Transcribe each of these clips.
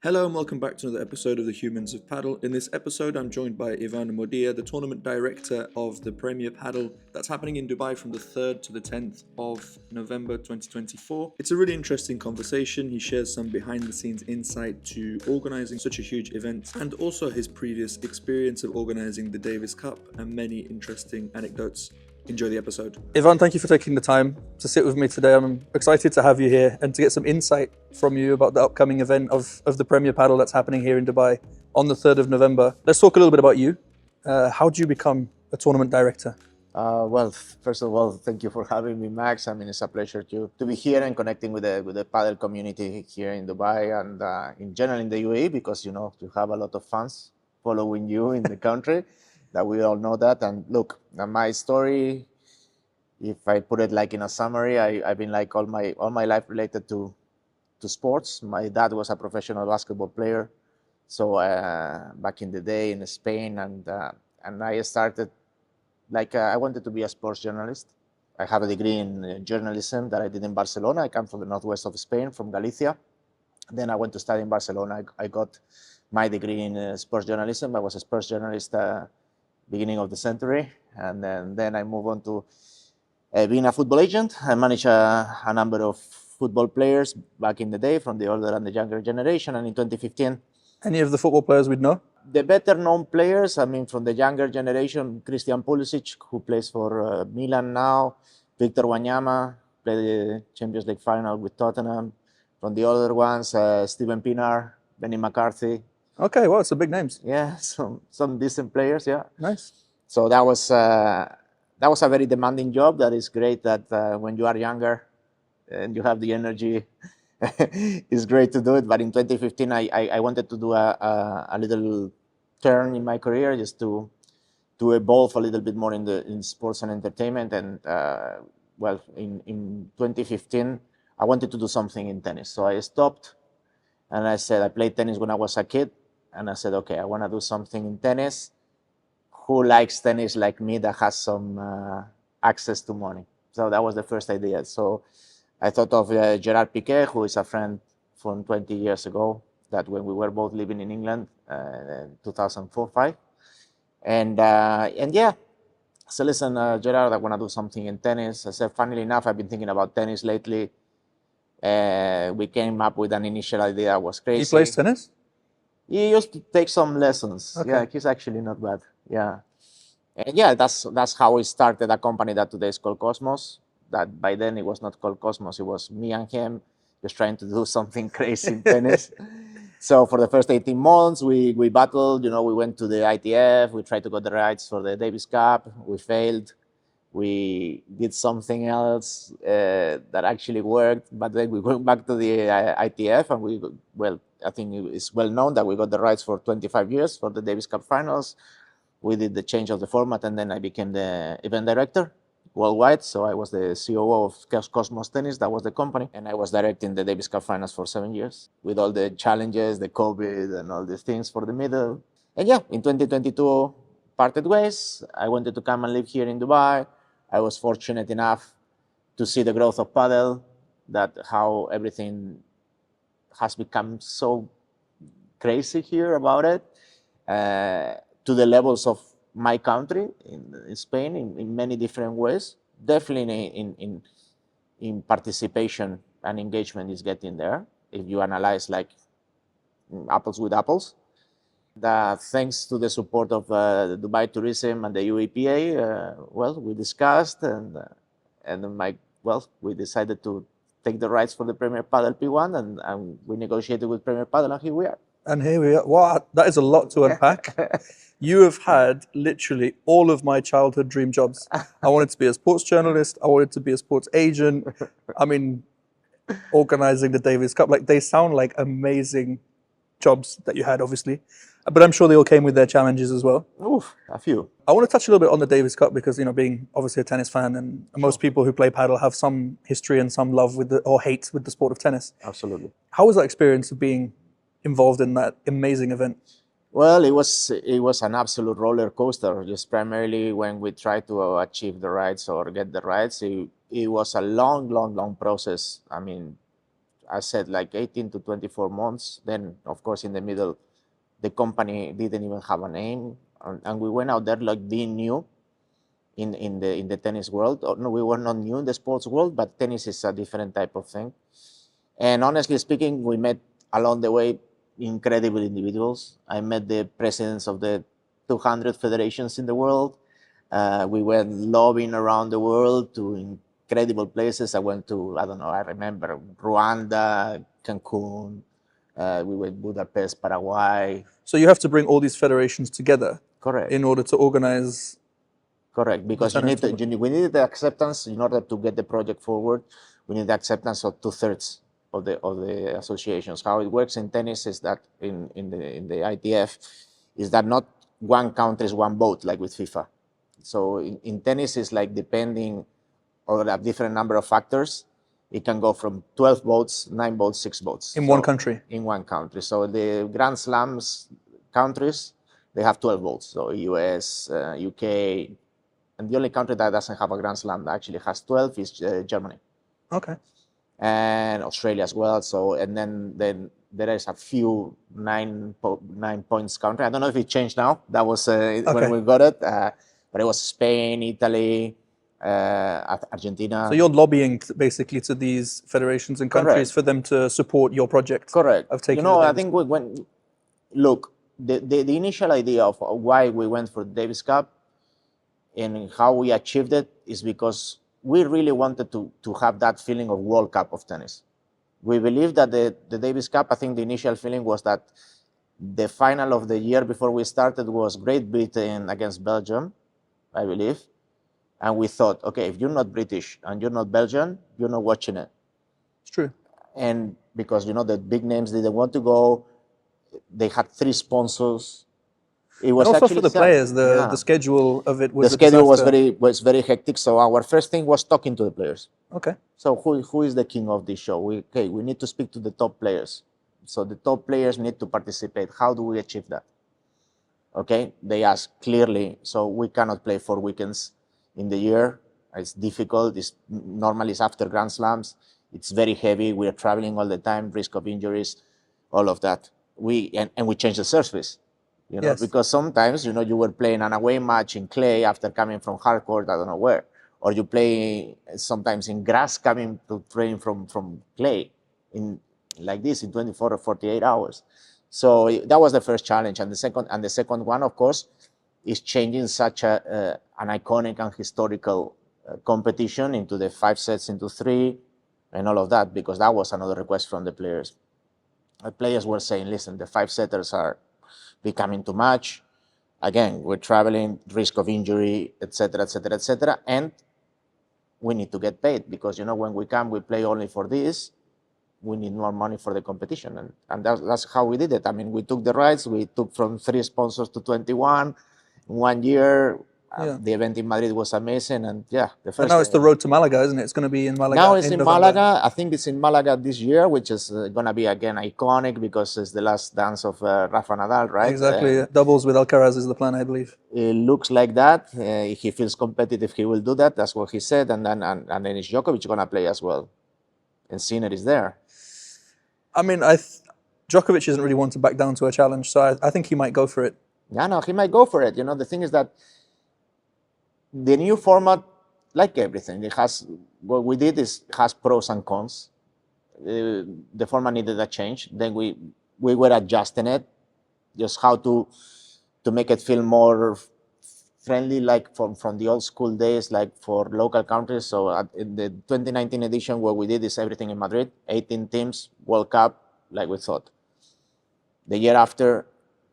Hello and welcome back to another episode of the Humans of Paddle. In this episode, I'm joined by Ivana Modia, the tournament director of the Premier Padel that's happening in Dubai from the 3rd to the 10th of November 2024. It's a really interesting conversation. He shares some behind-the-scenes insight to organizing such a huge event and also his previous experience of organizing the Davis Cup and many interesting anecdotes. Enjoy the episode. Ivan, thank you for taking the time to sit with me today. I'm excited to have you here and to get some insight from you about the upcoming event of the Premier Padel that's happening here in Dubai on the 3rd of November. Let's talk a little bit about you. How did you become a tournament director? Well, first of all, thank you for having me, Max. I mean, it's a pleasure to be here and connecting with the paddle community here in Dubai and in general in the UAE, because, you have a lot of fans following you in the country. That we all know that. And look, my story, if I put it like in a summary, I've been like all my life related to sports. My dad was a professional basketball player, so back in the day in Spain, and I started I wanted to be a sports journalist. I have a degree in journalism that I did in Barcelona. I come from the northwest of Spain, from Galicia. Then I went to study in Barcelona. I got my degree in sports journalism. I was a sports journalist beginning of the century, and then I moved on to being a football agent. I managed a number of football players back in the day, from the older and the younger generation. And in 2015, Any of the football players we'd know? the better known players, I mean, from the younger generation, Christian Pulisic, who plays for Milan now, Victor Wanyama, played the Champions League final with Tottenham. From the older ones, Steven Pienaar, Benny McCarthy. Okay, well, it's some big names. Yeah, some decent players, yeah. Nice. So that was a very demanding job. That is great that when you are younger and you have the energy, it's great to do it. But in 2015, I wanted to do a little turn in my career, just to evolve a little bit more in sports and entertainment. And in 2015, I wanted to do something in tennis. So I stopped and I said, I played tennis when I was a kid. And I said, okay, I want to do something in tennis. Who likes tennis like me that has some access to money? So that was the first idea. So I thought of Gerard Piqué, who is a friend from 20 years ago, that when we were both living in England, 2004-5. And yeah, so listen, Gerard, I want to do something in tennis. I said, funnily enough, I've been thinking about tennis lately. We came up with an initial idea that was crazy. He plays tennis? He used to take some lessons. Okay. Yeah, he's actually not bad. Yeah. And yeah, that's how we started a company that today is called Cosmos. That by then it was not called Cosmos. It was me and him just trying to do something crazy in tennis. So for the first 18 months, we battled. We went to the ITF. We tried to get the rights for the Davis Cup. We failed. We did something else that actually worked. But then we went back to the ITF, and I think it's well known that we got the rights for 25 years for the Davis Cup finals. We did the change of the format, and then I became the event director worldwide. So I was the COO of Cosmos Tennis. That was the company. And I was directing the Davis Cup finals for 7 years with all the challenges, the COVID and all these things for the middle. And yeah, in 2022, parted ways. I wanted to come and live here in Dubai. I was fortunate enough to see the growth of padel, that how everything has become so crazy here about it, to the levels of my country in Spain in many different ways. Definitely in participation and engagement is getting there, if you analyze like apples with apples. Thanks to the support of Dubai Tourism and the UEPA, we discussed and we decided to take the rights for the Premier Padel P1, and we negotiated with Premier Padel, and here we are. And here we are. Wow, that is a lot to unpack. You have had literally all of my childhood dream jobs. I wanted to be a sports journalist. I wanted to be a sports agent. I mean, organizing the Davis Cup. Like, they sound like amazing jobs that you had, obviously. But I'm sure they all came with their challenges as well. Oof, a few. I want to touch a little bit on the Davis Cup because, being obviously a tennis fan, and most people who play paddle have some history and some love or hate with the sport of tennis. Absolutely. How was that experience of being involved in that amazing event? Well, it was an absolute roller coaster. Just primarily when we tried to achieve the rights or get the rights, it was a long process. I mean, I said like 18 to 24 months. Then, of course, in the middle, the company didn't even have a name, and we went out there like being new in the tennis world. No, we were not new in the sports world, but tennis is a different type of thing. And honestly speaking, we met along the way incredible individuals. I met the presidents of the 200 federations in the world. We went lobbying around the world to incredible places. I went to, I don't know, I remember Rwanda, Cancun. We went Budapest, Paraguay. So you have to bring all these federations together Correct. in order to organize. Correct, because we need the acceptance in order to get the project forward. We need the acceptance of 2/3 of the associations. How it works in tennis is that in the ITF is that not one country is one vote like with FIFA. So in tennis is like depending on a different number of factors. It can go from 12 votes, 9 votes, 6 votes. In one country? In one country. So the Grand Slams countries, they have 12 votes. So US, UK, and the only country that doesn't have a Grand Slam that actually has 12 is Germany. Okay. And Australia as well. So, and then there is a few 9 points country. I don't know if it changed now. That was when we got it. But it was Spain, Italy, Argentina. So you're lobbying basically to these federations and countries for them to support your project. Correct. Of taking I think look, the initial idea of why we went for the Davis Cup and how we achieved it is because we really wanted to have that feeling of World Cup of tennis. We believe that the Davis Cup, I think the initial feeling was that the final of the year before we started was Great Britain against Belgium, I believe. And we thought, okay, if you're not British and you're not Belgian, you're not watching it. It's true. And because, the big names didn't want to go, they had 3 sponsors. It was and also actually for the players, the schedule of it was the schedule was very hectic. So our first thing was talking to the players. Okay. So who is the king of this show? We need to speak to the top players. So the top players need to participate. How do we achieve that? Okay, they asked clearly. So we cannot play 4 weekends in the year. It's difficult. Normally it's after Grand Slams. It's very heavy. We are traveling all the time, risk of injuries, all of that. We changed the surface. Yes. Because sometimes, you were playing an away match in clay after coming from hardcourt, I don't know where. Or you play sometimes in grass coming to train from clay like this in 24 or 48 hours. So that was the first challenge. And the second one, of course, is changing such an iconic and historical competition into the 5 sets into 3 and all of that, because that was another request from the players. The players were saying, listen, the 5-setters are becoming too much. Again, we're traveling, risk of injury, etc., etc., etc., and we need to get paid because when we come, we play only for this. We need more money for the competition, and that's how we did it. I mean, we took the rights. We took from 3 sponsors to 21 in 1 year. The event in Madrid was amazing, and the first. And now it's the road to Malaga, isn't it? It's going to be in Malaga. Now it's in Malaga. I think it's in Malaga this year, which is going to be again iconic because it's the last dance of Rafa Nadal, right? Exactly. Doubles with Alcaraz is the plan, I believe. It looks like that. If he feels competitive, he will do that. That's what he said, and then is Djokovic going to play as well, and Sinner is there. I mean, Djokovic isn't really one to back down to a challenge, so I think he might go for it. Yeah, no, he might go for it. The thing is that the new format, like everything, what we did has pros and cons. The format needed a change. Then we were adjusting it, just how to make it feel more friendly, like from the old school days, like for local countries. So in the 2019 edition, what we did is everything in Madrid, 18 teams, World Cup, like we thought. The year after,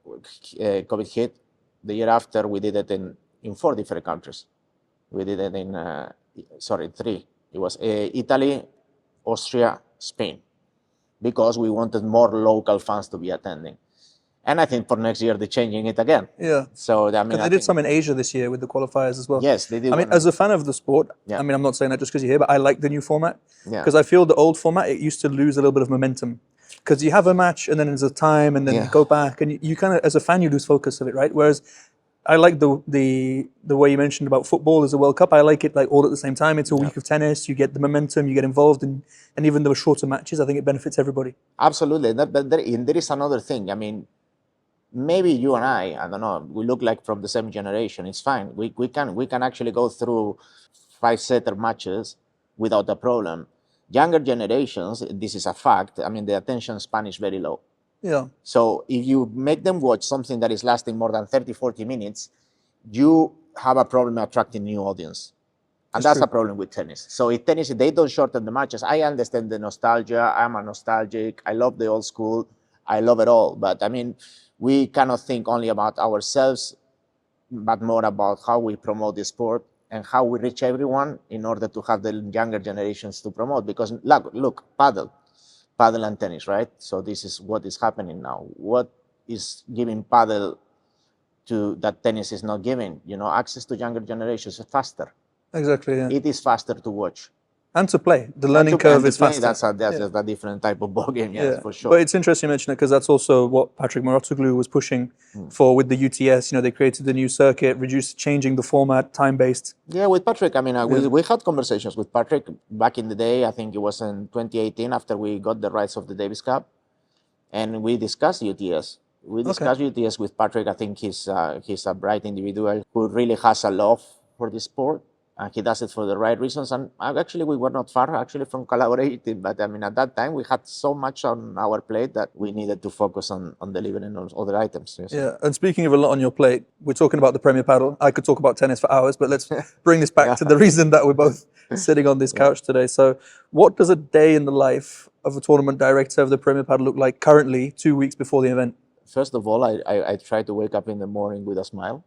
COVID hit. The year after, we did it in 4 different countries. We did it in 3. It was Italy, Austria, Spain, because we wanted more local fans to be attending. And I think for next year, they're changing it again. Yeah. So, I mean, they did some in Asia this year with the qualifiers as well. Yes, they did. I mean, as a fan of the sport, I mean, I'm not saying that just because you're here, but I like the new format. Because I feel the old format, it used to lose a little bit of momentum. Because you have a match and then there's a time and then you go back and you kind of, as a fan, you lose focus of it, right? Whereas I like the way you mentioned about football as a World Cup. I like it like all at the same time. It's a week of tennis. You get the momentum. You get involved, and even though shorter matches, I think it benefits everybody. Absolutely. But there is another thing. I mean, maybe you and I don't know, we look like from the same generation. It's fine. We can actually go through 5-setter matches without a problem. Younger generations, this is a fact. I mean, the attention span is very low. Yeah. So if you make them watch something that is lasting more than 30, 40 minutes, you have a problem attracting new audience. And that's a problem with tennis. So in tennis, if they don't shorten the matches, I understand the nostalgia. I'm a nostalgic. I love the old school. I love it all. But I mean, we cannot think only about ourselves, but more about how we promote the sport and how we reach everyone in order to have the younger generations to promote. Because look, paddle and tennis, right? So this is what is happening now. What is giving paddle to that tennis is not giving? You know, access to younger generations is faster. Exactly. Yeah. It is faster to watch. And to play. The learning curve is faster. That's a different type of ball game, yes, for sure. But it's interesting you mention it because that's also what Patrick Mouratoglou was pushing for with the UTS. You know, they created the new circuit, changing the format, time-based. Yeah, with Patrick, I mean, we had conversations with Patrick back in the day. I think it was in 2018 after we got the rights of the Davis Cup. And we discussed UTS. We discussed UTS with Patrick. I think he's a bright individual who really has a love for the sport. And he does it for the right reasons. And actually, we were not far actually from collaborating. But I mean, at that time, we had so much on our plate that we needed to focus on delivering those other items. Yes. Yeah. And speaking of a lot on your plate, we're talking about the Premier Padel. I could talk about tennis for hours, but let's bring this back to the reason that we're both sitting on this couch today. So what does a day in the life of a tournament director of the Premier Padel look like currently, 2 weeks before the event? First of all, I try to wake up in the morning with a smile,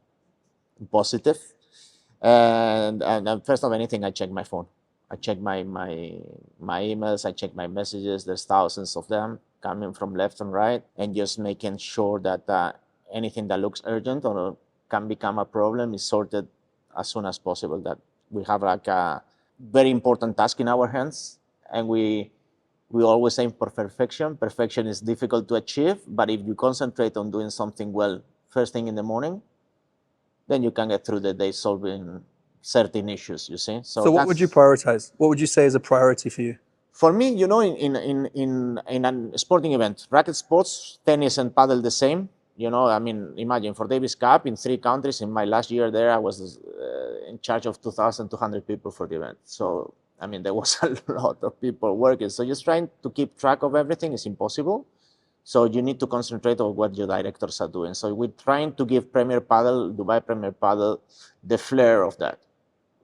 positive. And first of anything, I check my phone. I check my emails. I check my messages. There's thousands of them coming from left and right, and just making sure that anything that looks urgent or can become a problem is sorted as soon as possible. That we have like a very important task in our hands, and we always aim for perfection. Perfection is difficult to achieve, but if you concentrate on doing something well first thing in the morning, then you can get through the day solving certain issues, you see. So what would you prioritize? What would you say is a priority for you? For me, you know, in a sporting event, racket sports, tennis and paddle the same. You know, I mean, imagine for Davis Cup in 3 countries, in my last year there, I was in charge of 2,200 people for the event. So, I mean, there was a lot of people working. So just trying to keep track of everything is impossible. So you need to concentrate on what your directors are doing. So we're trying to give Premier Padel, Dubai Premier Padel, the flair of that.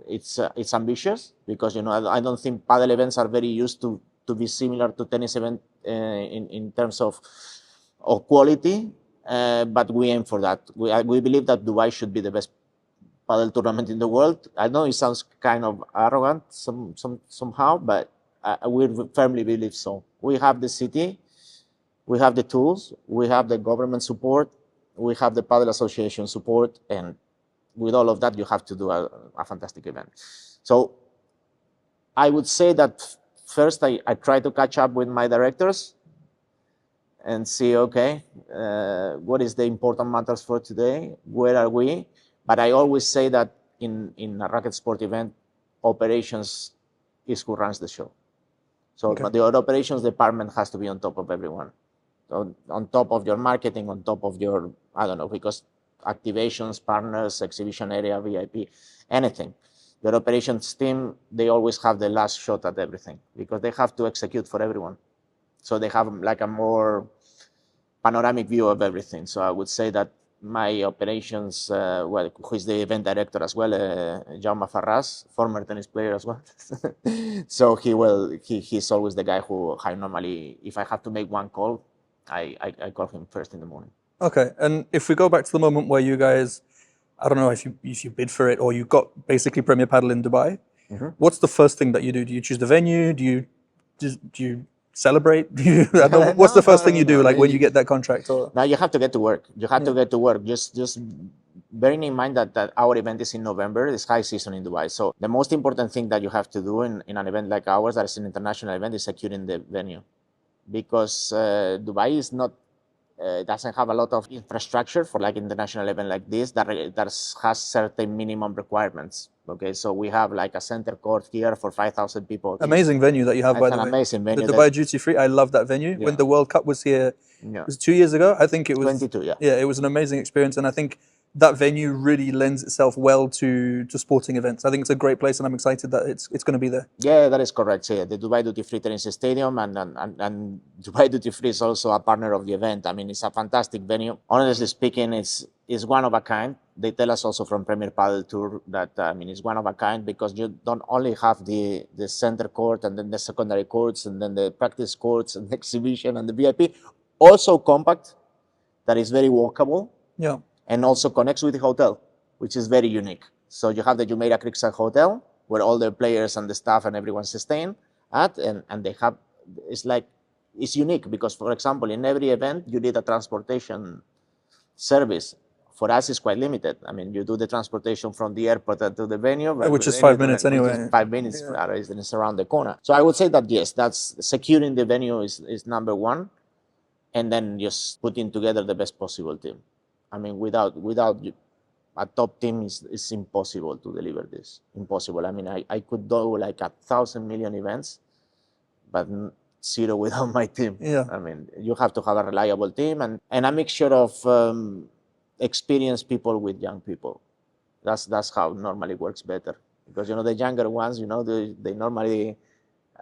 It's ambitious because, you know, I don't think paddle events are very used to be similar to tennis event in terms of quality, but we aim for that. We believe that Dubai should be the best paddle tournament in the world. I know it sounds kind of arrogant somehow, but we firmly believe so. We have the city. We have the tools, we have the government support, we have the Padel Association support, and with all of that, you have to do a fantastic event. So I would say that first I try to catch up with my directors and see, okay, what is the important matters for today? Where are we? But I always say that in a racket sport event, operations is who runs the show. So but the operations department has to be on top of everyone. On top of your marketing, on top of your, I don't know, because activations, partners, exhibition area, VIP, anything. Your operations team, they always have the last shot at everything because they have to execute for everyone. So they have like a more panoramic view of everything. So I would say that my operations, who is the event director as well, Jaume Farras, former tennis player as well. So he's always the guy who I normally, if I have to make one call, I call him first in the morning. Okay, and if we go back to the moment where you guys, I don't know if you bid for it or you got basically Premier Padel in Dubai, what's the first thing that you do? Do you choose the venue? Do you celebrate? What's the first thing you do, like when you get that contract? Or? Now you have to get to work. You have to get to work. Just bearing in mind that our event is in November, it's high season in Dubai. So the most important thing that you have to do in an event like ours, that is an international event, is securing the venue. Because Dubai is not doesn't have a lot of infrastructure for like international event like this that has certain minimum requirements. Okay, so we have like a center court here for 5,000 people. Amazing venue that you have, It's by the an way. amazing venue. The Dubai Duty Free, I love that venue. When Yeah. the World Cup was here, Yeah. it was 2 years ago, I think it was. 22, yeah. Yeah, it was an amazing experience, and I think that venue really lends itself well to sporting events. I think it's a great place, and I'm excited that it's going to be there. Yeah, that is correct. Yeah, the Dubai Duty Free Tennis Stadium and Dubai Duty Free is also a partner of the event. I mean, it's a fantastic venue. Honestly speaking, it's one of a kind. They tell us also from Premier Padel Tour that it's one of a kind because you don't only have the center court and then the secondary courts and then the practice courts and the exhibition and the VIP, also compact, that is very walkable. Yeah. And also connects with the hotel, which is very unique. So you have the Jumeirah Creekside Hotel, where all the players and the staff and everyone's staying at, and they have, it's unique because, for example, in every event, you need a transportation service. For us, it's quite limited. I mean, you do the transportation from the airport to the venue. Which is 5 minutes anyway. 5 minutes, it's around the corner. So I would say that, yes, that's securing the venue is number one, and then just putting together the best possible team. I mean, without a top team, it's impossible to deliver this. Impossible. I mean, I could do like 1,000 million events, but zero without my team. Yeah. I mean, you have to have a reliable team and a mixture of experienced people with young people. That's how it normally works better. Because, the younger ones, they normally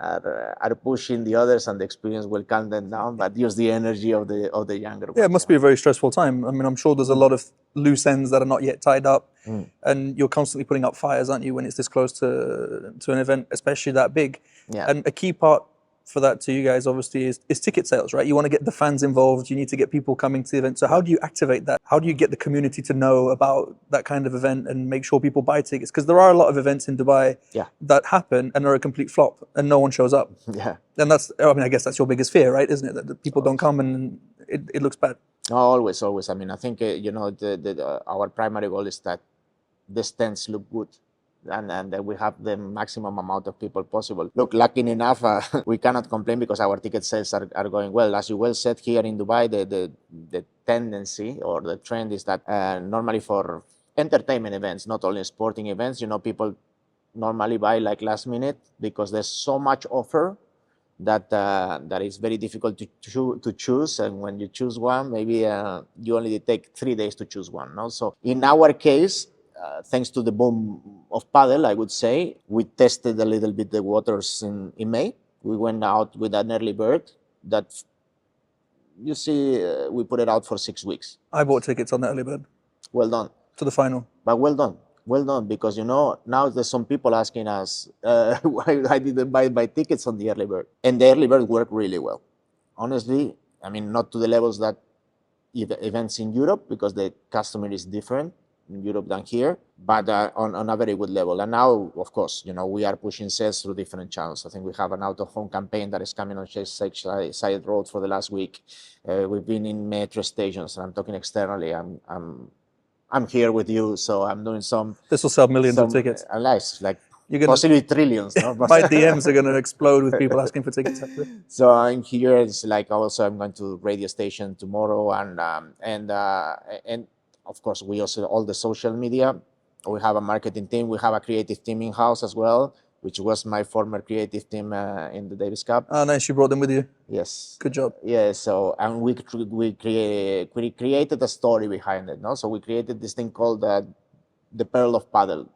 are pushing the others, and the experience will calm them down, but use the energy of the younger ones. Yeah, it must be a very stressful time. I mean, I'm sure there's a lot of loose ends that are not yet tied up, and you're constantly putting up fires, aren't you, when it's this close to an event, especially that big. Yeah. And a key part for that to you guys, obviously, is ticket sales, right? You want to get the fans involved. You need to get people coming to the event. So how do you activate that? How do you get the community to know about that kind of event and make sure people buy tickets? Because there are a lot of events in Dubai that happen and are a complete flop and no one shows up. Yeah. And I guess that's your biggest fear, right? Isn't it? That the people don't come and it looks bad. No, always. I mean, I think, our primary goal is that the stands look good. And that we have the maximum amount of people possible. Look, lucky enough, we cannot complain because our ticket sales are going well. As you well said, here in Dubai, the tendency or the trend is that normally for entertainment events, not only sporting events, people normally buy like last minute because there's so much offer that is very difficult to choose. And when you choose one, maybe you only take 3 days to choose one. No? So in our case, thanks to the boom of padel, I would say, we tested a little bit the waters in May. We went out with an early bird that, you see, we put it out for 6 weeks. I bought tickets on the early bird. Well done. To the final. But well done, because, now there's some people asking us why I didn't buy my tickets on the early bird. And the early bird worked really well. Honestly, I mean, not to the levels that events in Europe, because the customer is different in Europe than here, but on a very good level. And now, of course, we are pushing sales through different channels. I think we have an out-of-home campaign that is coming on Side Road for the last week. We've been in metro stations, and I'm talking externally. I'm here with you, so I'm doing some. This will sell millions of tickets. Like possibly trillions. No? My DMs are going to explode with people asking for tickets. So I'm here. It's like also I'm going to radio station tomorrow, and of course, we also, all the social media, we have a marketing team, we have a creative team in-house as well, which was my former creative team in the Davis Cup. Oh, nice, you brought them with you. Yes. Good job. Yeah, so, and we created a story behind it, no? So we created this thing called the Pearl of Padel.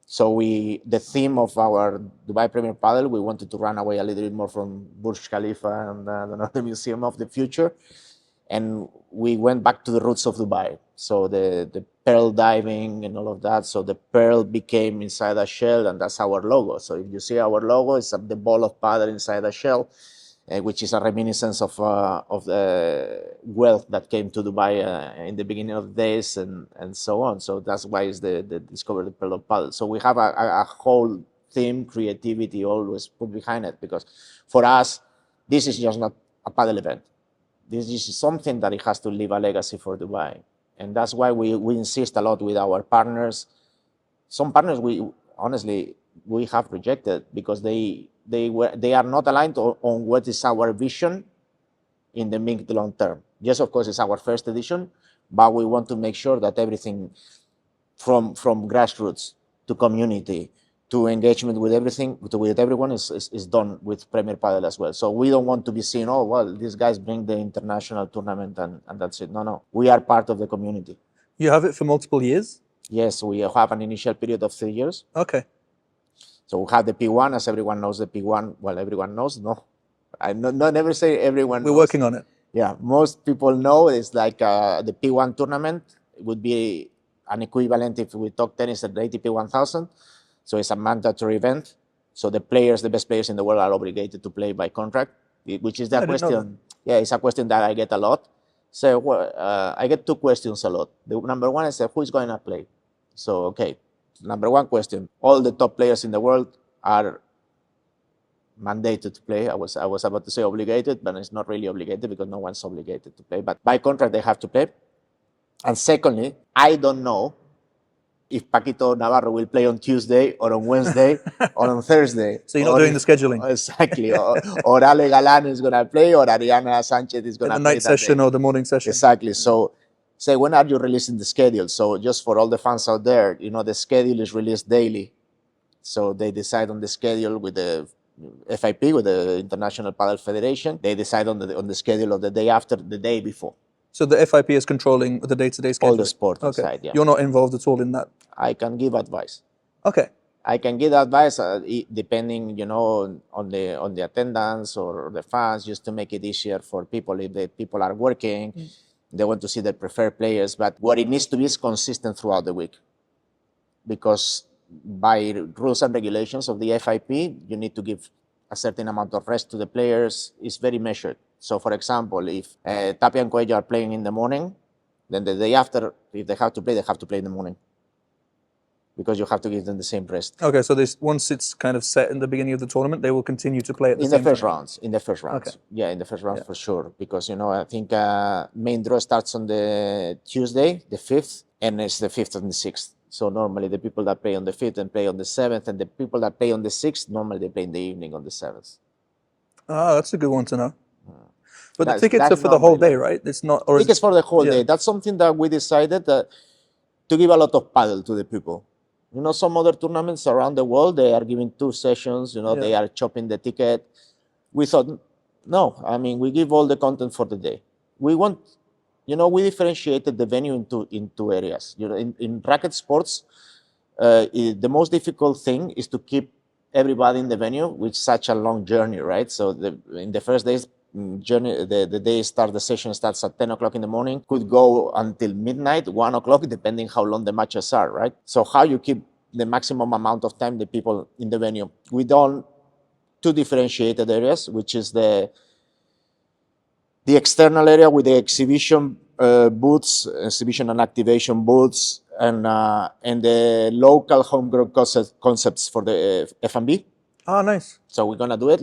So the theme of our Dubai Premier Padel, we wanted to run away a little bit more from Burj Khalifa and the Museum of the Future. And we went back to the roots of Dubai. So the pearl diving and all of that. So the pearl became inside a shell, and that's our logo. So if you see our logo, it's the ball of paddle inside a shell, which is a reminiscence of the wealth that came to Dubai in the beginning of the days and so on. So that's why it's the discover the pearl of paddle. So we have a whole theme, creativity always put behind it, because for us, this is just not a paddle event. This is something that it has to leave a legacy for Dubai. And that's why we insist a lot with our partners. Some partners we have rejected because they are not aligned on what is our vision in the mid to long term. Yes, of course, it's our first edition, but we want to make sure that everything from grassroots to community to engagement with everything, with everyone is done with Premier Padel as well. So we don't want to be seen, oh, well, these guys bring the international tournament and that's it. No, no, we are part of the community. You have it for multiple years? Yes, we have an initial period of 3 years. Okay. So we have the P1, as everyone knows the P1. Well, everyone knows, no. I never say everyone We're knows. working on it. Yeah, most people know it's like the P1 tournament would be an equivalent if we talk tennis at the ATP 1000. So it's a mandatory event. So the players, the best players in the world are obligated to play by contract, which is the question. Yeah, it's a question that I get a lot. So I get two questions a lot. The number one is who is going to play? So, okay, number one question, all the top players in the world are mandated to play. I was about to say obligated, but it's not really obligated because no one's obligated to play. But by contract, they have to play. And secondly, I don't know if Paquito Navarro will play on Tuesday or on Wednesday or on Thursday. So you're not doing the scheduling? Exactly. or Ale Galan is going to play or Ariana Sanchez is going to play. The night session or the morning session? Exactly. So say, when are you releasing the schedule? So just for all the fans out there, the schedule is released daily. So they decide on the schedule with the FIP, with the International Padel Federation. They decide on the schedule of the day after, the day before. So the FIP is controlling the day-to-day schedule? All the sport side, yeah. You're not involved at all in that? I can give advice. Okay. I can give advice depending, on the attendance or the fans, just to make it easier for people. If the people are working, they want to see their preferred players. But what it needs to be is consistent throughout the week. Because by rules and regulations of the FIP, you need to give a certain amount of rest to the players. It's very measured. So, for example, if Tapia and Cuello are playing in the morning, then the day after, if they have to play in the morning. Because you have to give them the same rest. Okay, so once it's kind of set in the beginning of the tournament, they will continue to play at the in same the first time? rounds. In the first rounds. Okay. Yeah, in the first rounds for sure. Because, I think main draw starts on the Tuesday, the 5th, and it's the 5th and the 6th. So normally the people that play on the 5th and play on the 7th, and the people that play on the 6th, normally they play in the evening on the 7th. Ah, that's a good one to know. But the tickets are for the whole day, right? It's not. Or tickets for the whole day. That's something that we decided to give a lot of paddle to the people. Some other tournaments around the world, they are giving 2 sessions. They are chopping the ticket. We thought, no. I mean, we give all the content for the day. We want, we differentiated the venue in 2 areas. In racket sports, the most difficult thing is to keep everybody in the venue with such a long journey, right? So in the first days, the session starts at 10 o'clock in the morning, could go until midnight, 1 o'clock, depending how long the matches are, right? So how you keep the maximum amount of time the people in the venue. We done 2 differentiated areas, which is the external area with the exhibition booths, exhibition and activation booths, and the local homegrown concepts for the F&B. Ah, nice. So we're gonna do it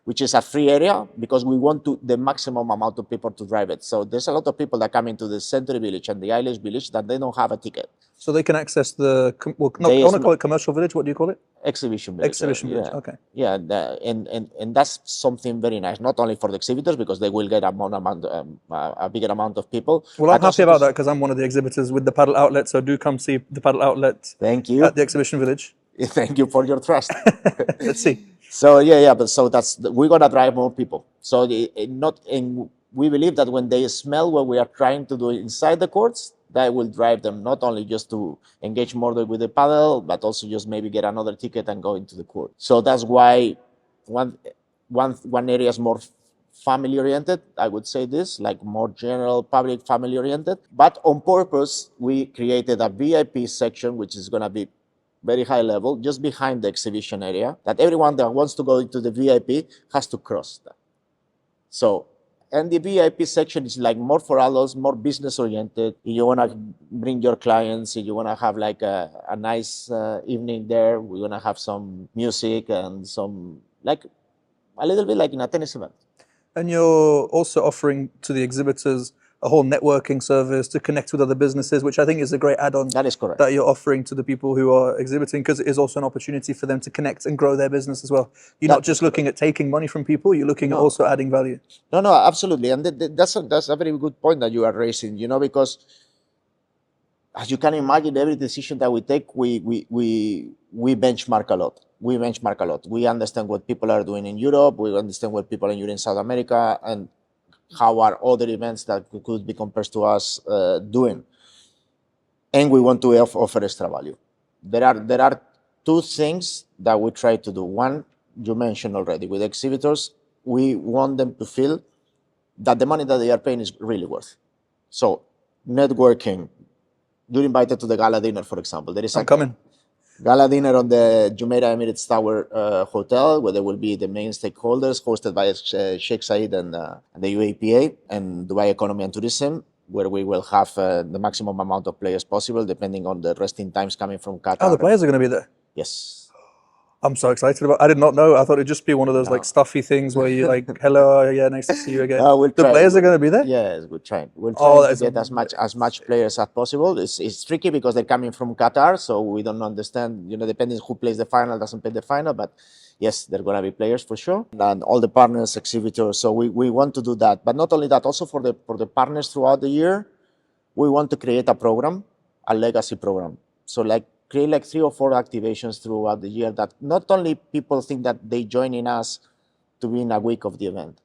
which is a free area, because we want the maximum amount of people to drive it. So there's a lot of people that come into the Century Village and the Irish Village that they don't have a ticket. So they can access I want to call it Commercial Village. What do you call it? Exhibition Village. Exhibition Village, okay. Yeah, and that's something very nice, not only for the exhibitors, because they will get a bigger amount of people. Well, I'm happy about that, because I'm one of the exhibitors with the Padel Outlet, so do come see the Padel Outlet. Thank you. At the Exhibition Village. Thank you for your trust. Let's see. So but we're gonna drive more people. So we believe that when they smell what we are trying to do inside the courts, that will drive them not only just to engage more with the paddle, but also just maybe get another ticket and go into the court. So that's why one area is more family oriented. I would say this, like more general public family oriented. But on purpose, we created a VIP section, which is gonna be very high level, just behind the exhibition area, that everyone that wants to go into the VIP has to cross that. So, and the VIP section is like more for adults, more business oriented. If you want to bring your clients, if you want to have like a nice evening there, we're going to have some music and some, like a little bit like in a tennis event. And you're also offering to the exhibitors a whole networking service to connect with other businesses, which I think is a great add-on That is correct. that you're offering to the people who are exhibiting, because it is also an opportunity for them to connect and grow their business as well. You're not just looking at taking money from people, you're looking at also adding value. No, absolutely. And that's a very good point that you are raising, because as you can imagine, every decision that we take, we benchmark a lot. We understand what people are doing in Europe. We understand what people are doing in South America, and how are other events that could be compared to us doing. And we want to offer extra value. There are two things that we try to do. One, you mentioned already, with exhibitors, we want them to feel that the money that they are paying is really worth. So networking. You're invited to the gala dinner, for example. There is I'm coming. Gala dinner on the Jumeirah Emirates Tower Hotel, where there will be the main stakeholders, hosted by Sheikh Said and the UAPA and Dubai Economy and Tourism, where we will have the maximum amount of players possible, depending on the resting times coming from Qatar. Oh, the players are going to be there? Yes. I'm so excited about it. I did not know. I thought it'd just be one of those like stuffy things where you like, hello, yeah, nice to see you again. The players are going to be there? Yes, we'll try. We'll try to get as much players as possible. It's tricky because they're coming from Qatar, so we don't understand, depending who plays the final, doesn't play the final, but yes, there are going to be players for sure. And all the partners, exhibitors, so we want to do that. But not only that, also for the partners throughout the year, we want to create a program, a legacy program. So create 3 or 4 activations throughout the year that not only people think that they join in us to be in a week of the event.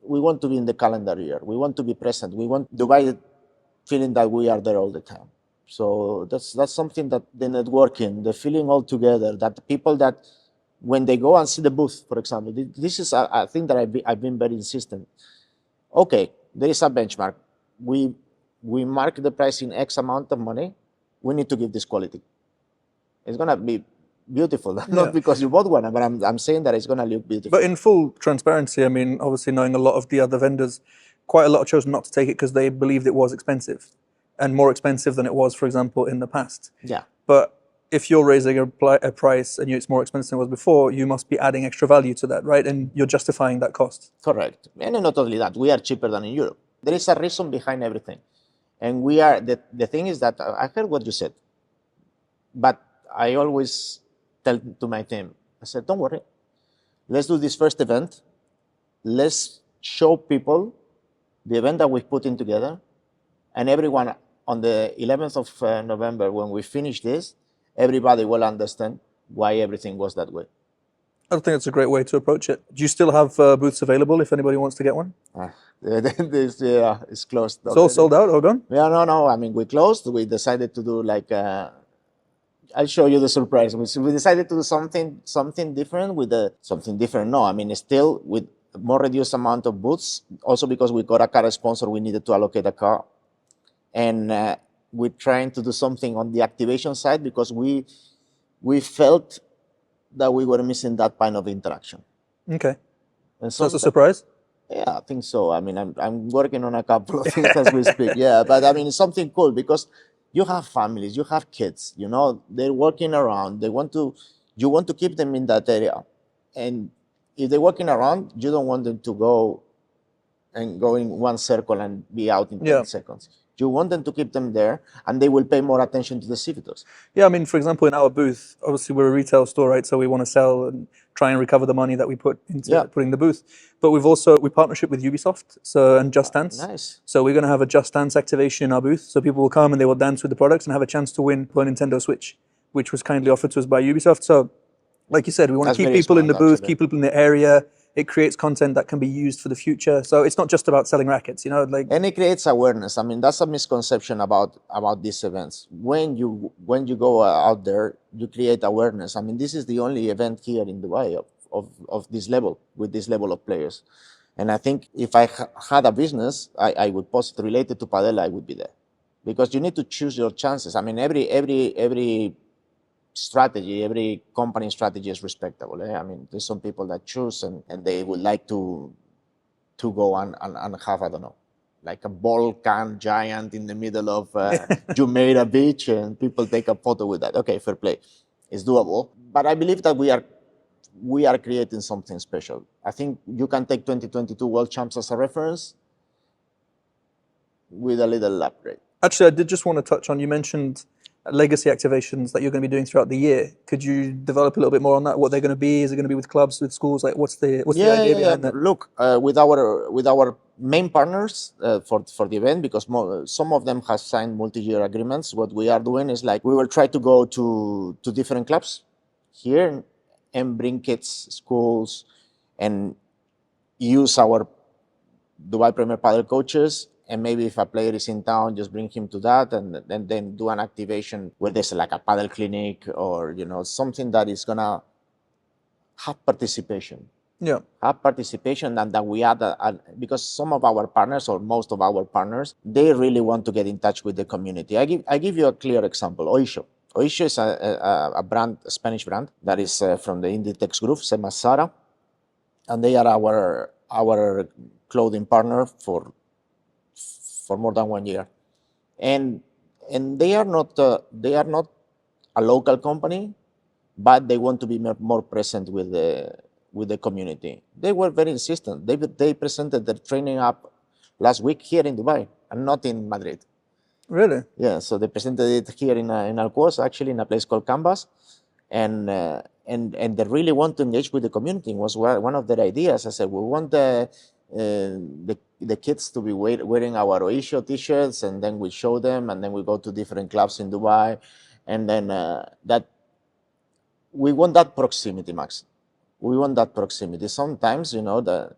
We want to be in the calendar year. We want to be present. We want Dubai feeling that we are there all the time. So that's something that the networking, the feeling all together, that the people that when they go and see the booth, for example, this is a thing that I've been very insistent. Okay, there is a benchmark. We mark the price in X amount of money. We need to give this quality. It's going to be beautiful, not because you bought one, but I'm saying that it's going to look beautiful. But in full transparency, I mean, obviously knowing a lot of the other vendors, quite a lot chose not to take it because they believed it was expensive and more expensive than it was, for example, in the past. Yeah. But if you're raising a price and it's more expensive than it was before, you must be adding extra value to that, right? And you're justifying that cost. Correct. And not only that, we are cheaper than in Europe. There is a reason behind everything. And we are, the thing is that I heard what you said, but I always tell to my team, I said, don't worry, let's do this first event. Let's show people the event that we've put in together, and everyone on the 11th of November, when we finish this, everybody will understand why everything was that way. I think it's a great way to approach it. Do you still have booths available if anybody wants to get one? It's closed. It's all sold out or gone? Yeah, no. I mean, we closed. We decided to do I'll show you the surprise. We decided to do something different something different. No, I mean, still with more reduced amount of booths. Also because we got a car sponsor, we needed to allocate a car. And we're trying to do something on the activation side because we felt that we were missing that kind of interaction. Okay. And so that's a surprise? Yeah, I think so. I mean, I'm working on a couple of things as we speak. Yeah, but I mean, it's something cool because you have families, you have kids, they're working around. You want to keep them in that area. And if they're working around, you don't want them to go in one circle and be out in 10 seconds. You want them to keep them there, and they will pay more attention to the exhibitors. Yeah, I mean, for example, in our booth, obviously we're a retail store, right? So we want to sell and try and recover the money that we put into putting the booth. But we partnership with Ubisoft and Just Dance. Nice. So we're going to have a Just Dance activation in our booth. So people will come and they will dance with the products and have a chance to win a Nintendo Switch, which was kindly offered to us by Ubisoft. So like you said, we want to keep people in the booth, keep people in the area. It creates content that can be used for the future. So it's not just about selling rackets, And it creates awareness. I mean, that's a misconception about these events. When you go out there, you create awareness. I mean, this is the only event here in Dubai of this level, with this level of players. And I think if I had a business, I would post related to Padel, I would be there. Because you need to choose your chances. I mean, every strategy, every company strategy is respectable. I mean, there's some people that choose and they would like to go and have, I don't know, like a volcano giant in the middle of Jumeirah Beach, and people take a photo with that. Okay, fair play. It's doable. But I believe that we are creating something special. I think you can take 2022 World Champs as a reference. with a little upgrade. Actually, I did just want to touch on, you mentioned legacy activations that you're going to be doing throughout the year. Could you develop a little bit more on that? What they're going to be? Is it going to be with clubs, with schools? Like, what's the idea behind that? Look, with our main partners for the event, because some of them have signed multi-year agreements. What we are doing is like we will try to go to different clubs here and bring kids, schools, and use our Dubai Premier Padel coaches. And maybe if a player is in town, just bring him to that, and then do an activation where there's like a paddle clinic or something that is gonna have participation. Yeah. Have participation, and that we add because some of our partners, or most of our partners, they really want to get in touch with the community. I give you a clear example. Oisho. Oisho is a brand, a Spanish brand that is from the Inditex group, same as Zara, and they are our clothing partner for more than 1 year, and they are not a local company, but they want to be more present with the community. They were very insistent. They presented their training app last week here in Dubai and not in Madrid. Really? Yeah, so they presented it here in Alcoas, actually in a place called Canvas, and they really want to engage with the community. It was one of their ideas. I said, we want the kids to be wearing our Oisho t-shirts, and then we show them, and then we go to different clubs in Dubai, and then that we want that proximity, Max. We want that proximity. Sometimes, the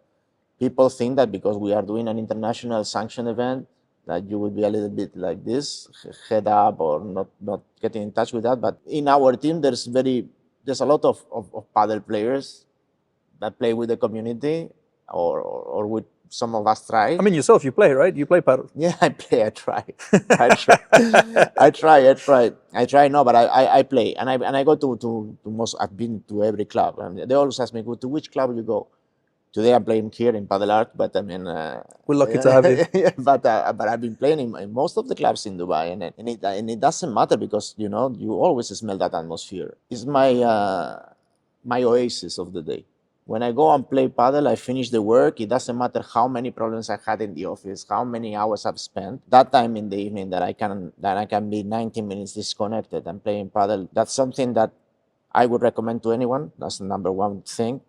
people think that because we are doing an international sanction event, that you will be a little bit like this, head up, or not getting in touch with that. But in our team, there's a lot of paddle players that play with the community, or with some of us try. I mean, yourself, you play, right? You play paddle. Yeah, I play. I try. I try. No, but I play, and I go to most. I've been to every club, and they always ask me, to which club you go. Today I'm playing here in Padel Art, but I mean, we're lucky to have you. Yeah, but I've been playing in most of the clubs in Dubai, and it doesn't matter, because you always smell that atmosphere. It's my oasis of the day. When I go and play paddle, I finish the work. It doesn't matter how many problems I had in the office, how many hours I've spent. That time in the evening that I can be 90 minutes disconnected and playing paddle. That's something that I would recommend to anyone. That's the number one thing.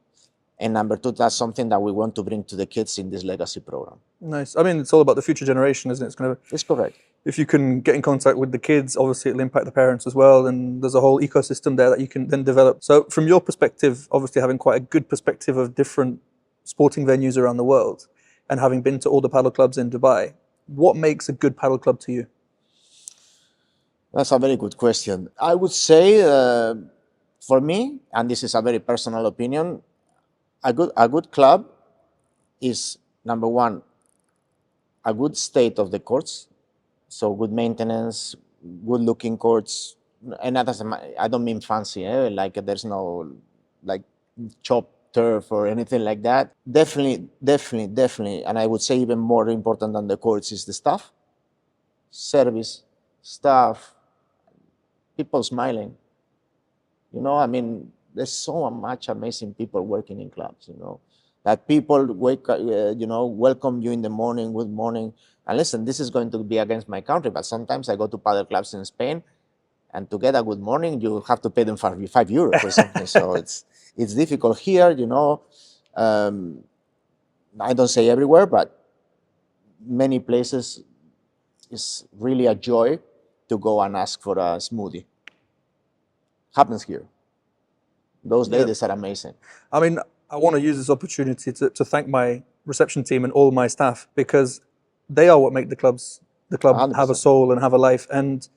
And number two, that's something that we want to bring to the kids in this legacy program. Nice. I mean, it's all about the future generation, isn't it? It's correct. If you can get in contact with the kids, obviously it'll impact the parents as well, and there's a whole ecosystem there that you can then develop. So from your perspective, obviously having quite a good perspective of different sporting venues around the world, and having been to all the paddle clubs in Dubai, what makes a good paddle club to you? That's a very good question. I would say, for me, and this is a very personal opinion, a good club is, number one, a good state of the courts. So good maintenance, good looking courts, and I don't mean fancy, like there's no like chopped turf or anything like that. Definitely, and I would say even more important than the courts is the staff, service, staff, people smiling. I mean, there's so much amazing people working in clubs. That people welcome you in the morning, good morning. And listen, this is going to be against my country, but sometimes I go to paddle clubs in Spain, and to get a good morning, you have to pay them €5 or something. So it's difficult here, I don't say everywhere, but many places it's really a joy to go and ask for a smoothie. Happens here. Those ladies are amazing. I mean, I want to use this opportunity to thank my reception team and all my staff, because they are what make the club 100%. Have a soul and have a life. And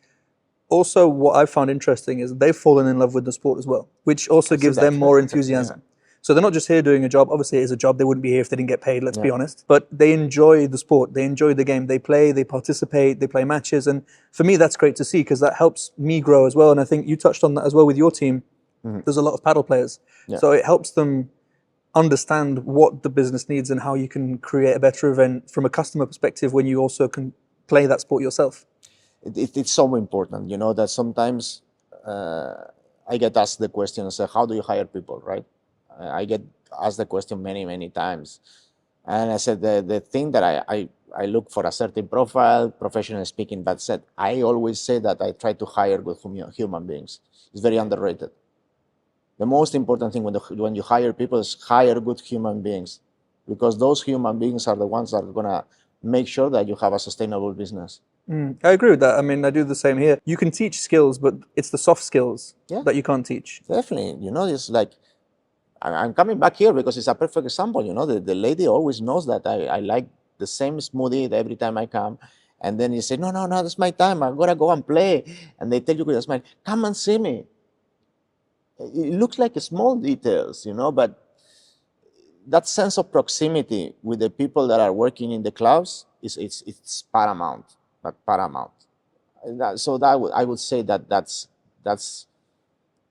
also what I found interesting is they've fallen in love with the sport as well, which also gives them more enthusiasm. Yeah. So they're not just here doing a job. Obviously, it is a job. They wouldn't be here if they didn't get paid, let's be honest. But they enjoy the sport. They enjoy the game. They play, they participate, they play matches. And for me, that's great to see, because that helps me grow as well. And I think you touched on that as well with your team. Mm-hmm. There's a lot of paddle players. Yeah. So it helps them understand what the business needs and how you can create a better event from a customer perspective when you also can play that sport yourself. It's so important, that sometimes I get asked the question, so how do you hire people, right? I get asked the question many, many times. And I said, the thing that I look for a certain profile, professionally speaking. But said, I always say that I try to hire good human beings. It's very underrated. The most important thing when you hire people is hire good human beings, because those human beings are the ones that are gonna make sure that you have a sustainable business. I agree with that. I mean, I do the same here. You can teach skills, but it's the soft skills that you can't teach. Definitely, it's like I'm coming back here because it's a perfect example. The lady always knows that I like the same smoothie every time I come. And then you say, no, that's my time. I'm going to go and play. And they tell you with a smile, come and see me. It looks like small details, but that sense of proximity with the people that are working in the clubs it's paramount. So I would say that's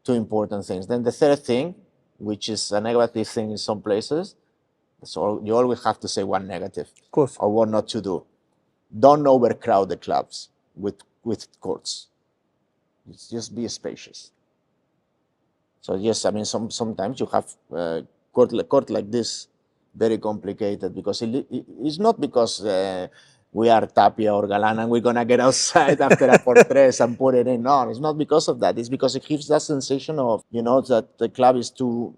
two important things. Then the third thing, which is a negative thing in some places, so you always have to say one negative, of course, or what not to do. Don't overcrowd the clubs with courts. Just be spacious. So yes, I mean sometimes you have court like this, very complicated, because it's not because we are Tapia or Galan and we're gonna get outside after a portres and put it in. No, it's not because of that. It's because it gives that sensation of that the club is too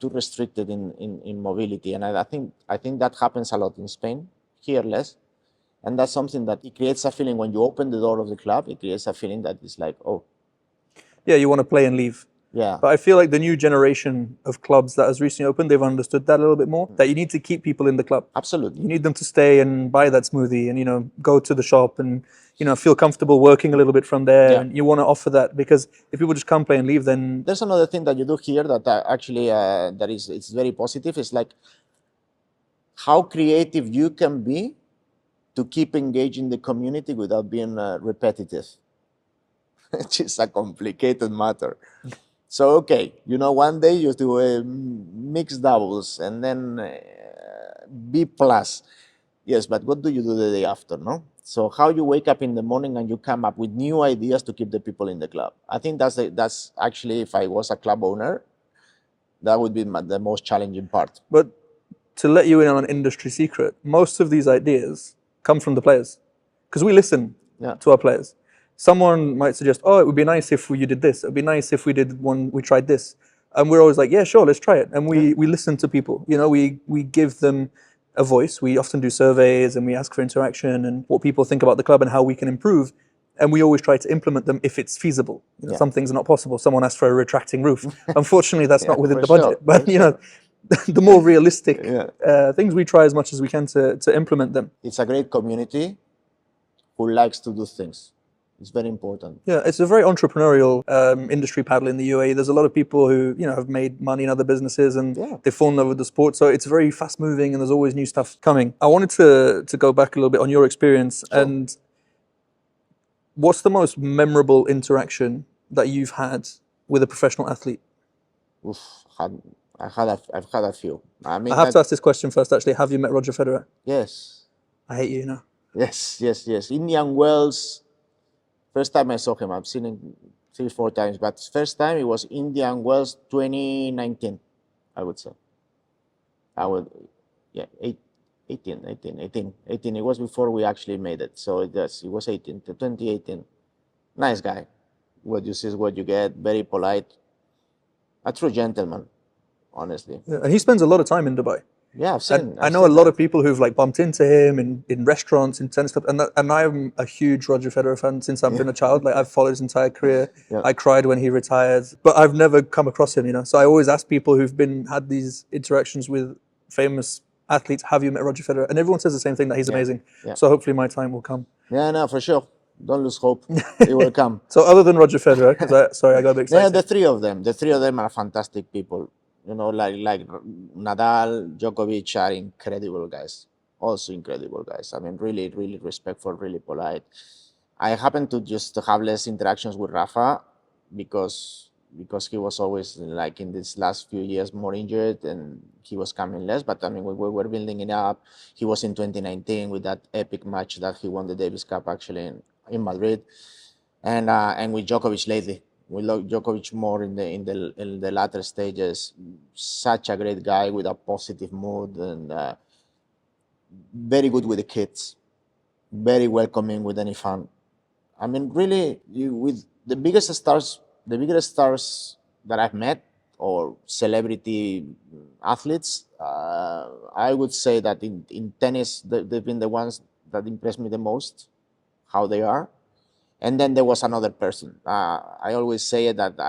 restricted in mobility, and I think that happens a lot in Spain. Here less. And that's something that it creates a feeling when you open the door of the club. It creates a feeling that it's like, oh, yeah, you want to play and leave. Yeah. But I feel like the new generation of clubs that has recently opened, they've understood that a little bit more, that you need to keep people in the club. Absolutely. You need them to stay and buy that smoothie and, go to the shop and, feel comfortable working a little bit from there. Yeah. And you want to offer that, because if people just come play and leave, then... There's another thing that you do here that actually it's very positive. It's like how creative you can be to keep engaging the community without being repetitive, which is a complicated matter. So, okay, one day you do mixed doubles and then B+. Yes, but what do you do the day after, no? So how you wake up in the morning and you come up with new ideas to keep the people in the club. I think that's actually, if I was a club owner, that would be the most challenging part. But to let you in on an industry secret, most of these ideas come from the players, because we listen to our players. Someone might suggest, oh, it would be nice if you did this. It would be nice if we tried this. And we're always like, yeah, sure, let's try it. And we listen to people. We give them a voice. We often do surveys and we ask for interaction and what people think about the club and how we can improve. And we always try to implement them if it's feasible. Some things are not possible. Someone asked for a retracting roof. Unfortunately, that's not within the budget. Sure. But, the more realistic things, we try as much as we can to implement them. It's a great community who likes to do things. It's very important. Yeah, it's a very entrepreneurial industry, padel in the UAE. There's a lot of people who have made money in other businesses and they've fallen in love with the sport. So it's very fast moving and there's always new stuff coming. I wanted to go back a little bit on your experience. Sure. And what's the most memorable interaction that you've had with a professional athlete? Oof, I've had a few. I mean, I have to ask this question first, actually. Have you met Roger Federer? Yes. I hate you now. Yes. Indian Wells. First time I saw him, I've seen him 3-4 times, but first time it was Indian Wells 2019, I would say. 18. It was before we actually made it. So it was 2018. Nice guy. What you see is what you get. Very polite. A true gentleman, honestly. Yeah, and he spends a lot of time in Dubai. Yeah, I know a lot of people who've bumped into him in restaurants, in tennis clubs, and I'm a huge Roger Federer fan since I've been a child. I've followed his entire career. Yeah. I cried when he retired, but I've never come across him, So I always ask people who've had these interactions with famous athletes, have you met Roger Federer? And everyone says the same thing, that he's amazing. Yeah. So hopefully my time will come. Yeah, no, for sure. Don't lose hope. It will come. So other than Roger Federer, I got a bit excited. Yeah, the three of them are fantastic people. Like Nadal, Djokovic are incredible guys. Also incredible guys. I mean, really, really respectful, really polite. I happen to just have less interactions with Rafa because he was always in these last few years more injured and he was coming less. But I mean, we were building it up. He was in 2019 with that epic match that he won the Davis Cup actually in Madrid, and with Djokovic lately. We love Djokovic more in the latter stages. Such a great guy with a positive mood, and very good with the kids, very welcoming with any fan. I mean, really, with the biggest stars that I've met, or celebrity athletes, I would say that in tennis, they've been the ones that impressed me the most, how they are. And then there was another person. I always say that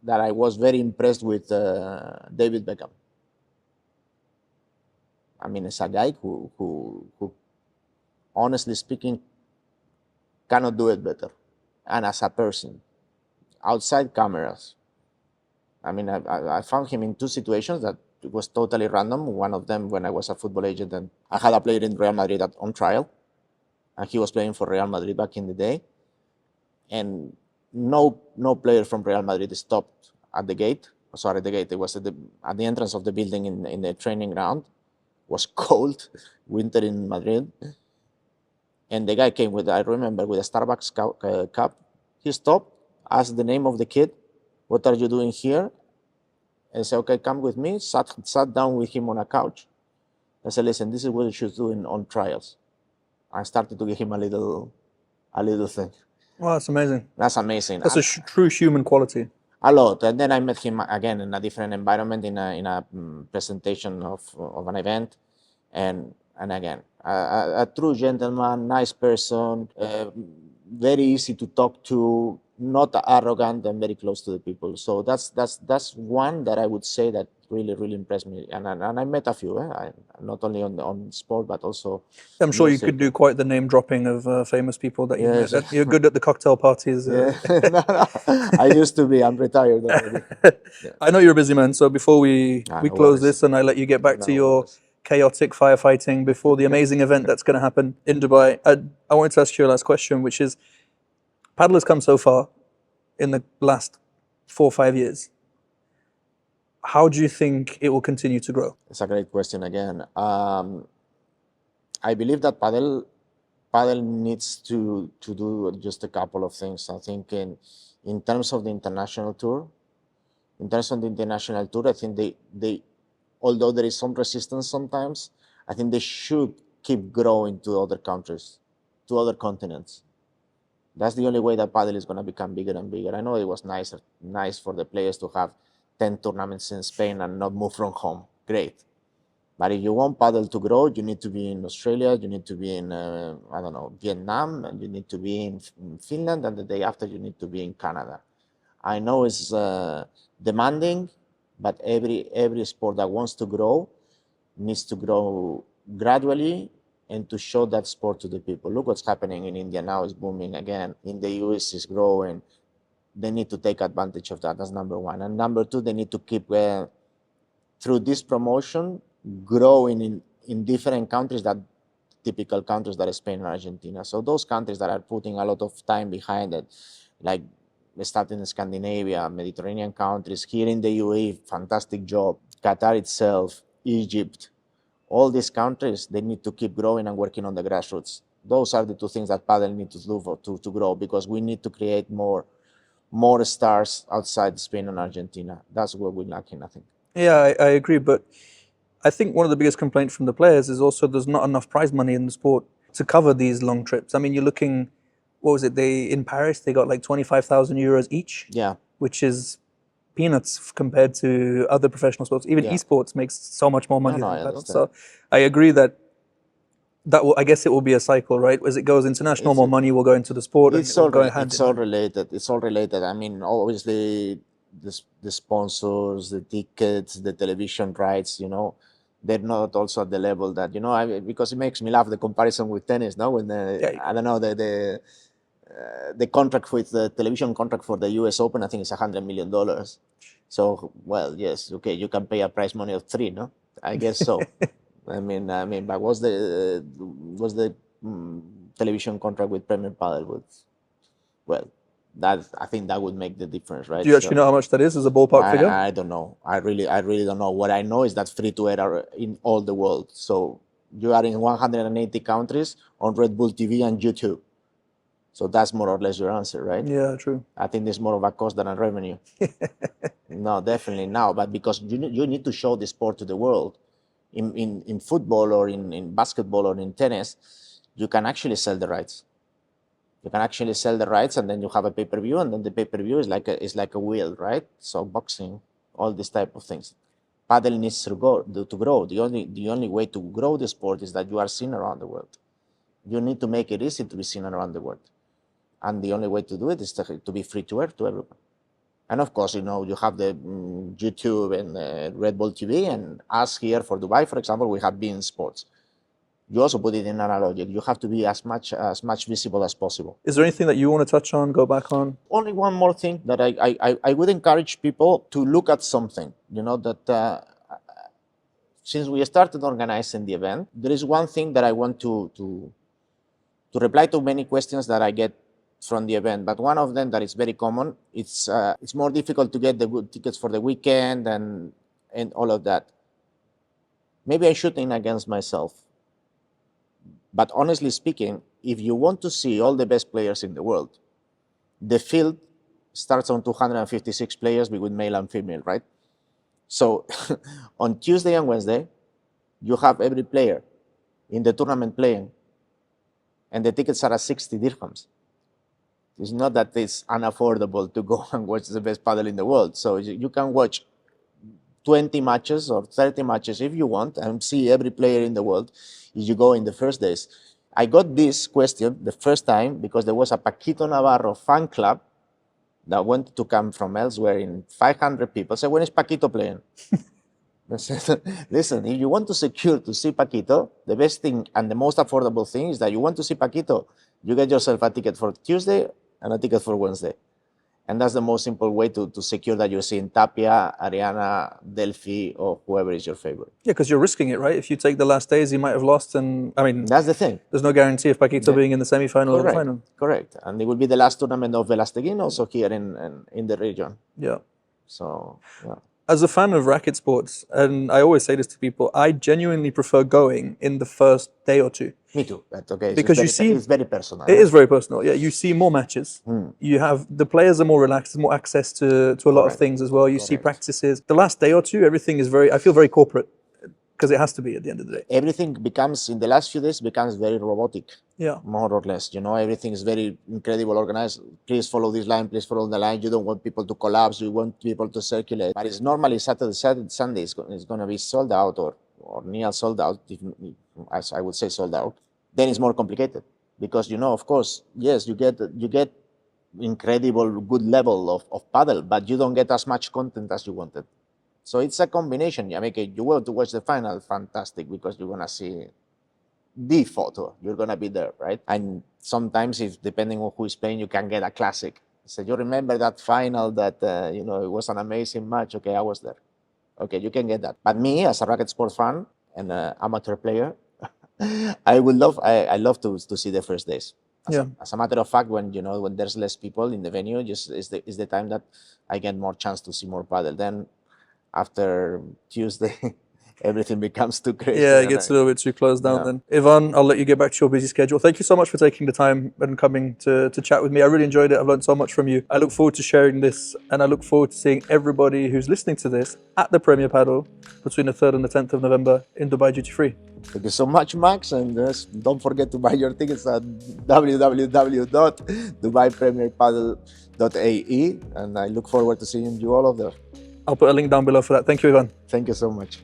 I was very impressed with David Beckham. I mean, it's a guy who honestly speaking, cannot do it better. And as a person, outside cameras, I mean, I found him in two situations that it was totally random. One of them when I was a football agent and I had a player in Real Madrid on trial, and he was playing for Real Madrid back in the day. And no player from Real Madrid stopped at the gate. Sorry, at the gate. It was at the entrance of the building in the training ground. It was cold, winter in Madrid. And the guy came with, I remember, with a Starbucks cup. He stopped, asked the name of the kid, "What are you doing here?" And said, "Okay, come with me." Sat down with him on a couch. I said, "Listen, this is what you should do on trials." I started to give him a little thing. Wow, that's amazing. That's amazing. That's a true human quality. A lot. And then I met him again in a different environment, in a presentation of an event, and again, a true gentleman, nice person, very easy to talk to, not arrogant, and very close to the people. So that's one that I would say that really impressed me. And I met a few, not only on sport but also. I'm sure you music. could do quite the name dropping of famous people that you Yes. met. You're good at the cocktail parties. Yeah. No. I used to be. I'm retired already. I know you're a busy man, so before we no close worries. this and I let you get back to No your worries. chaotic firefighting before the amazing event that's going to happen in Dubai, I wanted to ask you a last question, which is, paddle has come so far in the last 4 or 5 years. How do you think it will continue to grow? It's a great question again. I believe that paddle needs to do just a couple of things. I think in terms of the international tour, I think they although there is some resistance sometimes, I think they should keep growing to other countries, to other continents. That's the only way that paddle is going to become bigger and bigger. I know it was nice for the players to have 10 tournaments in Spain and not move from home. Great. But if you want paddle to grow, you need to be in Australia, you need to be in, Vietnam, and you need to be in Finland, and the day after you need to be in Canada. I know it's demanding, but every sport that wants to grow needs to grow gradually and to show that sport to the people. Look what's happening in India now, is booming again. In the US is growing. They need to take advantage of that. That's number one. And number two, they need to keep, through this promotion, growing in different countries, that typical countries that are Spain and Argentina. So those countries that are putting a lot of time behind it, like starting in Scandinavia, Mediterranean countries, here in the UAE, fantastic job, Qatar itself, Egypt, all these countries, they need to keep growing and working on the grassroots. Those are the two things that paddle need to do to grow, because we need to create more stars outside Spain and Argentina. That's what we're lacking, I think. Yeah, I agree, but I think one of the biggest complaints from the players is also there's not enough prize money in the sport to cover these long trips. I mean, you're looking, what was it? In Paris, they got like 25,000 euros each. Yeah. Which is peanuts compared to other professional sports. Even esports makes so much more money than paddle. So I agree that I guess it will be a cycle, right? As it goes international, more money will go into the sport. It's all related. It's all related. I mean, obviously, the sponsors, the tickets, the television rights, they're not also at the level that, because it makes me laugh, the comparison with tennis, no? When I don't know, the contract with the television contract for the US Open, I think it's $100 million. So, well, yes, okay, you can pay a prize money of 3, no? I guess so. I mean, but what's the television contract with Premier Padel with? Well, I think that would make the difference, right? Do you actually know how much that is as a ballpark figure? I don't know. I really don't know. What I know is that free to air are in all the world. So you are in 180 countries on Red Bull TV and YouTube. So that's more or less your answer, right? Yeah, true. I think there's more of a cost than a revenue. No, definitely now. But because you need to show the sport to the world. In football or in basketball or in tennis, you can actually sell the rights. You can actually sell the rights, and then you have a pay-per-view, and then the pay-per-view is like a wheel, right? So boxing, all these type of things. Padel needs to grow. The only way to grow the sport is that you are seen around the world. You need to make it easy to be seen around the world, and the only way to do it is to be free to air to everyone. And of course, you have the YouTube and Red Bull TV, and us here for Dubai, for example, we have beIN Sports. You also put it in analogy. You have to be as much visible as possible. Is there anything that you want to touch on, go back on? Only one more thing that I would encourage people to look at something. That since we started organizing the event, there is one thing that I want to reply to many questions that I get from the event, but one of them that is very common, it's more difficult to get the good tickets for the weekend and all of that. Maybe I'm shooting against myself, but honestly speaking, if you want to see all the best players in the world, the field starts on 256 players between male and female, right? So on Tuesday and Wednesday, you have every player in the tournament playing, and the tickets are at 60 dirhams. It's not that it's unaffordable to go and watch the best padel in the world. So you can watch 20 matches or 30 matches if you want and see every player in the world if you go in the first days. I got this question the first time because there was a Paquito Navarro fan club that wanted to come from elsewhere in 500 people. So when is Paquito playing? I said, listen, if you want to secure to see Paquito, the best thing and the most affordable thing is that you want to see Paquito, you get yourself a ticket for Tuesday and a ticket for Wednesday. And that's the most simple way to secure that you're seeing Tapia, Ariana, Delphi, or whoever is your favorite. Yeah, because you're risking it, right? If you take the last days, you might have lost, and I mean, that's the thing. There's no guarantee of Paquito being in the semi-final or the final. Correct. And it will be the last tournament of Velasteguin also here in the region. Yeah. So, yeah. As a fan of racket sports, and I always say this to people, I genuinely prefer going in the first day or two. Me too. But okay, because it's very personal. It is very personal. Yeah, you see more matches. You have the players are more relaxed, there's more access to a lot of things as well. You see practices. The last day or two, everything is I feel very corporate because it has to be at the end of the day. Everything becomes, in the last few days, becomes very robotic. Yeah. More or less. Everything is very incredible, organized. Please follow this line, please follow the line. You don't want people to collapse, you want people to circulate. But it's normally Saturday, Sunday, it's going to be sold out or near sold out, as I would say sold out. Then it's more complicated because, of course, yes, you get incredible good level of paddle, but you don't get as much content as you wanted. So it's a combination. I mean, you want to watch the final, fantastic, because you're going to see the photo. You're going to be there, right? And sometimes, depending on who is playing, you can get a classic. So you remember that final that, it was an amazing match. Okay, I was there. Okay, you can get that. But me, as a racket sports fan and an amateur player, I love to see the first days. As a matter of fact, when there's less people in the venue, is the time that I get more chance to see more paddle. Then after Tuesday, everything becomes too crazy. Yeah, it gets a little bit too closed down then. Ivan, I'll let you get back to your busy schedule. Thank you so much for taking the time and coming to chat with me. I really enjoyed it. I've learned so much from you. I look forward to sharing this, and I look forward to seeing everybody who's listening to this at the Premier Padel between the 3rd and the 10th of November in Dubai Duty Free. Thank you so much, Max, and don't forget to buy your tickets at www.dubaipremierpadel.ae, and I look forward to seeing you all over there. I'll put a link down below for that. Thank you, Ivan. Thank you so much.